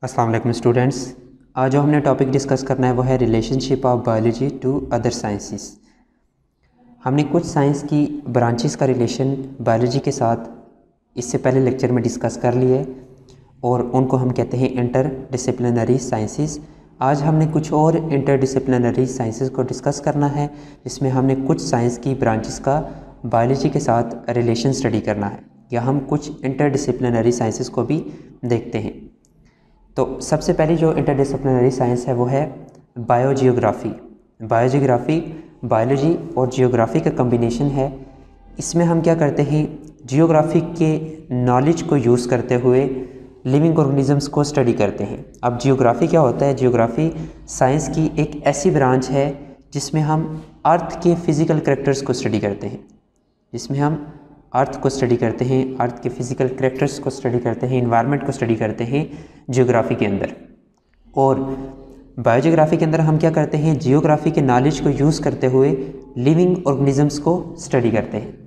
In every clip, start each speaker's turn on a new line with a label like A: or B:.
A: अस्सलाम वालेकुम स्टूडेंट्स। आज जो हमने टॉपिक डिस्कस करना है वो है relationship of biology to other sciences. हमने कुछ साइंस की ब्रांचेस का रिलेशन बायोलॉजी के साथ इससे पहले लेक्चर में डिस्कस कर लिए और उनको हम कहते हैं इंटर डिसिप्लिनरी साइंसेस। आज हमने कुछ और इंटर डिसिप्लिनरी साइंसेस को डिस्कस करना है, जिसमें हमने कुछ साइंस की ब्रांचेस का बायोलॉजी के साथ रिलेशन स्टडी करना है, या हम कुछ इंटर डिसिप्लिनरी साइंसेस को भी देखते हैं। तो सबसे पहली जो इंटरडिसिप्लिनरी साइंस है वो है बायोजियोग्राफी। बायोजियोग्राफी बायोलॉजी और जियोग्राफी का कम्बिनेशन है। इसमें हम क्या करते हैं, जियोग्राफी के नॉलेज को यूज़ करते हुए लिविंग ऑर्गेनिजम्स को स्टडी करते हैं। अब जियोग्राफी क्या होता है? जियोग्राफी साइंस की एक ऐसी ब्रांच है जिसमें हम अर्थ के फिज़िकल करैक्टर्स को स्टडी करते हैं, जिसमें हम अर्थ को स्टडी करते हैं, अर्थ के फिज़िकल करैक्टर्स को स्टडी करते हैं, इन्वायरमेंट को स्टडी करते हैं जियोग्राफी के अंदर। और बायोजियोग्राफी के अंदर हम क्या करते हैं, जियोग्राफी के नॉलेज को यूज़ करते हुए लिविंग ऑर्गेनिजम्स को स्टडी करते हैं।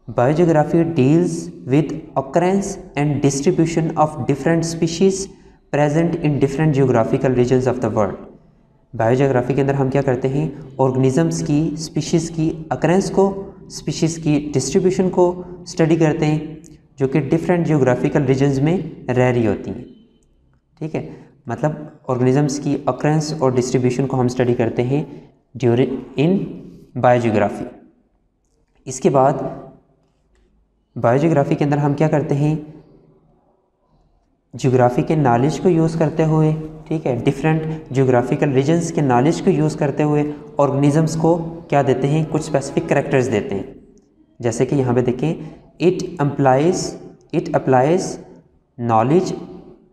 A: Biogeography deals with occurrence and distribution of different species present in different geographical regions of the world. Biogeography के अंदर हम क्या करते हैं, ऑर्गेनिजम्स की, स्पीशीज़ की अकरेंस को, स्पीशीज़ की डिस्ट्रीब्यूशन को स्टडी करते हैं, जो कि डिफरेंट जियोग्राफिकल रीजन्स में रह रही होती हैं। ठीक है, मतलब ऑर्गेनिजम्स की अकरेंस और डिस्ट्रीब्यूशन को हम स्टडी करते हैं ड्यूरिंग इन बायोजियोग्राफी। इसके बाद बायोजियोग्राफी के अंदर हम क्या करते हैं, जियोग्राफी के नॉलेज को यूज़ करते हुए, ठीक है, डिफरेंट जियोग्राफिकल रीजन्स के नॉलेज को यूज़ करते हुए ऑर्गेनिजम्स को क्या देते हैं, कुछ स्पेसिफिक कैरेक्टर्स देते हैं। जैसे कि यहाँ पे देखें, it applies knowledge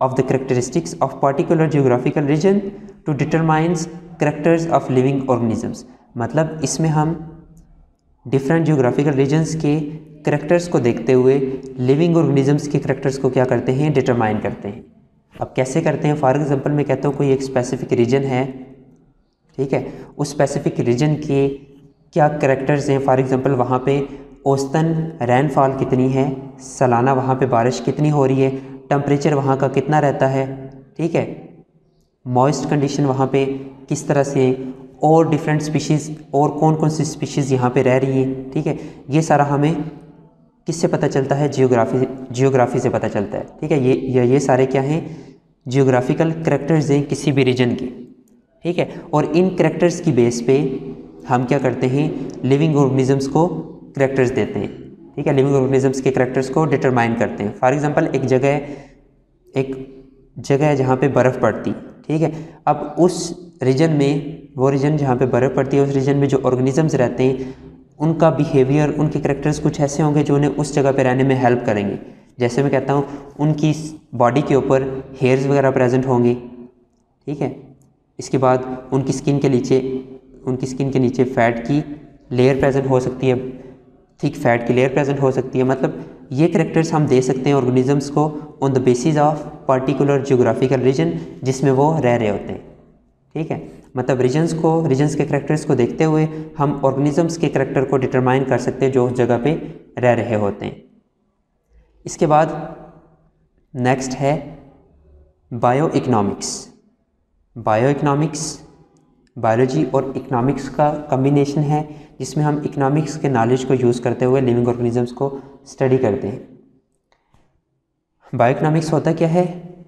A: of the characteristics of particular geographical region to determines characters of living organisms. मतलब इसमें हम डिफरेंट जियोग्राफिकल रीजन्स के करैक्टर्स को देखते हुए लिविंग ऑर्गेनिजम्स के करैक्टर्स को क्या करते हैं, डिटरमाइन करते हैं। अब कैसे करते हैं? फॉर एग्जांपल मैं कहता हूँ कोई एक स्पेसिफिक रीजन है, ठीक है, उस स्पेसिफिक रीजन के क्या करैक्टर्स हैं। फॉर एग्जांपल वहाँ पे औसतन रेनफॉल कितनी है, सालाना वहाँ पे बारिश कितनी हो रही है, टेम्परेचर वहाँ का कितना रहता है, ठीक है, मॉइस्ट कंडीशन वहाँ पे किस तरह से, और डिफरेंट स्पीशीज़ और कौन कौन सी स्पीशीज़ यहाँ पे रह रही हैं। ठीक है, ये सारा हमें किससे पता चलता है? जियोग्राफी से पता चलता है। ठीक है, ये सारे क्या हैं, जियोग्राफिकल करैक्टर्स हैं किसी भी रीजन के। ठीक है, और इन करैक्टर्स की बेस पे हम क्या करते हैं, लिविंग ऑर्गेनिजम्स को करैक्टर्स देते हैं। ठीक है, लिविंग ऑर्गेनिजम्स के करैक्टर्स को डिटरमाइन करते हैं। फॉर एग्जांपल एक जगह है जहाँ पे बर्फ़ पड़ती, ठीक है, अब उस रीजन में, वो रीजन जहाँ पे बर्फ़ पड़ती है, उस रीजन में जो ऑर्गेनिजम्स रहते हैं उनका बिहेवियर, उनके करैक्टर्स कुछ ऐसे होंगे जो उन्हें उस जगह पे रहने में हेल्प करेंगे। जैसे मैं कहता हूँ उनकी बॉडी के ऊपर हेयर्स वगैरह प्रेजेंट होंगी, ठीक है, इसके बाद उनकी स्किन के नीचे फ़ैट की लेयर प्रेजेंट हो सकती है, थिक फैट की लेयर प्रेजेंट हो सकती है। मतलब ये करैक्टर्स हम दे सकते हैं ऑर्गेनिजम्स को on the basis of particular geographical reason जिसमें वो रह रहे होते हैं। ठीक है, मतलब रीजन्स के करैक्टर्स को देखते हुए हम ऑर्गेनिजम्स के करैक्टर को डिटरमाइन कर सकते हैं जो उस जगह पे रह रहे होते हैं। इसके बाद नेक्स्ट है बायो इकोनॉमिक्स। बायोलॉजी और इकोनॉमिक्स का कम्बिनेशन है, जिसमें हम इकोनॉमिक्स के नॉलेज को यूज़ करते हुए लिविंग ऑर्गेनिजम्स को स्टडी करते हैं। बायो इकोनॉमिक्स होता क्या है?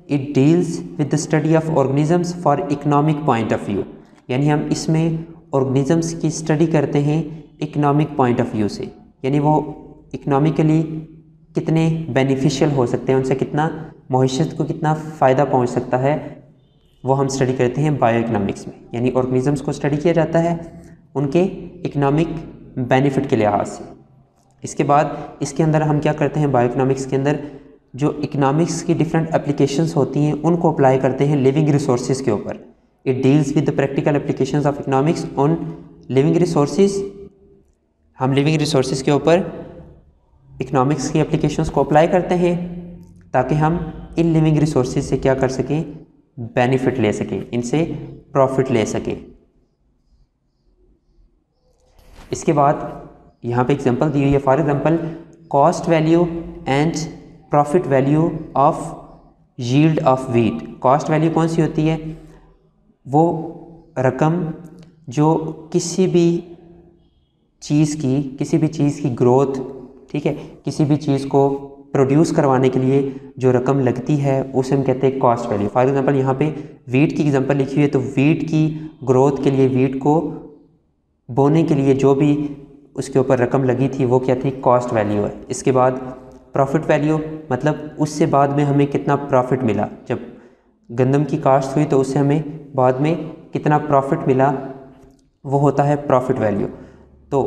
A: It deals with the study of organisms for economic point of view. यानी हम इसमें ऑर्गेनिजम्स की स्टडी करते हैं इकोनॉमिक पॉइंट ऑफ व्यू से, यानी वो इकोनॉमिकली कितने बेनिफिशियल हो सकते हैं, उनसे कितना मईशत को कितना फ़ायदा पहुंच सकता है, वो हम स्टडी करते हैं बायो इकोनॉमिक्स में। यानी ऑर्गेनिजम्स को स्टडी किया जाता है उनके इकोनॉमिक बेनिफिट के लिहाज से। इसके बाद इसके अंदर हम क्या करते हैं, बायो इकोनॉमिक्स के अंदर जो इकोनॉमिक्स की डिफरेंट एप्लीकेशंस होती हैं उनको अप्लाई करते हैं लिविंग रिसोर्सेज के ऊपर। It deals with the practical applications of economics on living resources. हम लिविंग रिसोर्सेज के ऊपर इकोनॉमिक्स की एप्लीकेशंस को अप्लाई करते हैं ताकि हम इन लिविंग रिसोर्सेज से क्या कर सकें, बेनिफिट ले सकें, इनसे प्रॉफिट ले सकें। इसके बाद यहाँ पे एग्जांपल दी हुई है। For example cost value and profit value of yield of wheat. Cost value कौन सी होती है? वो रकम जो किसी भी चीज़ की ग्रोथ, ठीक है, किसी भी चीज़ को प्रोड्यूस करवाने के लिए जो रकम लगती है उसे हम कहते हैं कॉस्ट वैल्यू। फॉर एग्जांपल यहाँ पे वीट की एग्जांपल लिखी हुई है, तो वीट की ग्रोथ के लिए, वीट को बोने के लिए जो भी उसके ऊपर रकम लगी थी वो क्या थी? कॉस्ट वैल्यू है। इसके बाद प्रॉफिट वैल्यू, मतलब उससे बाद में हमें कितना प्रॉफिट मिला। जब गंदम की काश्त हुई तो उससे हमें बाद में कितना प्रॉफिट मिला, वो होता है प्रॉफिट वैल्यू। तो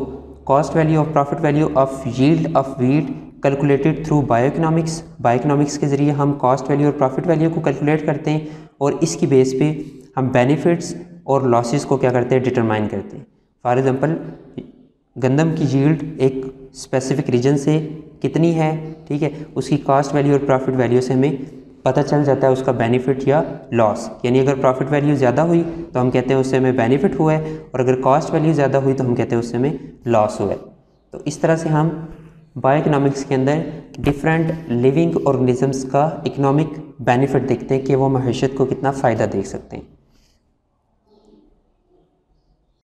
A: cost value of profit value of yield of wheat calculated through bioeconomics. Bioeconomics के ज़रिए हम कॉस्ट वैल्यू और प्रॉफिट वैल्यू को कैलकुलेट करते हैं और इसकी बेस पे हम बेनिफिट्स और लॉसेस को क्या करते हैं? डिटरमाइन करते हैं। फॉर एग्जांपल गंदम की यील्ड एक स्पेसिफिक रीजन से कितनी है, ठीक है, उसकी कॉस्ट वैल्यू और प्रॉफिट वैल्यू से हमें पता चल जाता है उसका बेनिफिट या लॉस। यानी अगर प्रॉफिट वैल्यू ज़्यादा हुई तो हम कहते हैं उससे हमें बेनिफिट हुआ है, और अगर कॉस्ट वैल्यू ज़्यादा हुई तो हम कहते हैं उससे हमें लॉस हुआ है। तो इस तरह से हम बायोइकोनॉमिक्स के अंदर डिफरेंट लिविंग ऑर्गेनिजम्स का इकोनॉमिक बेनिफिट देखते हैं कि वो मईशत को कितना फ़ायदा दे सकते हैं।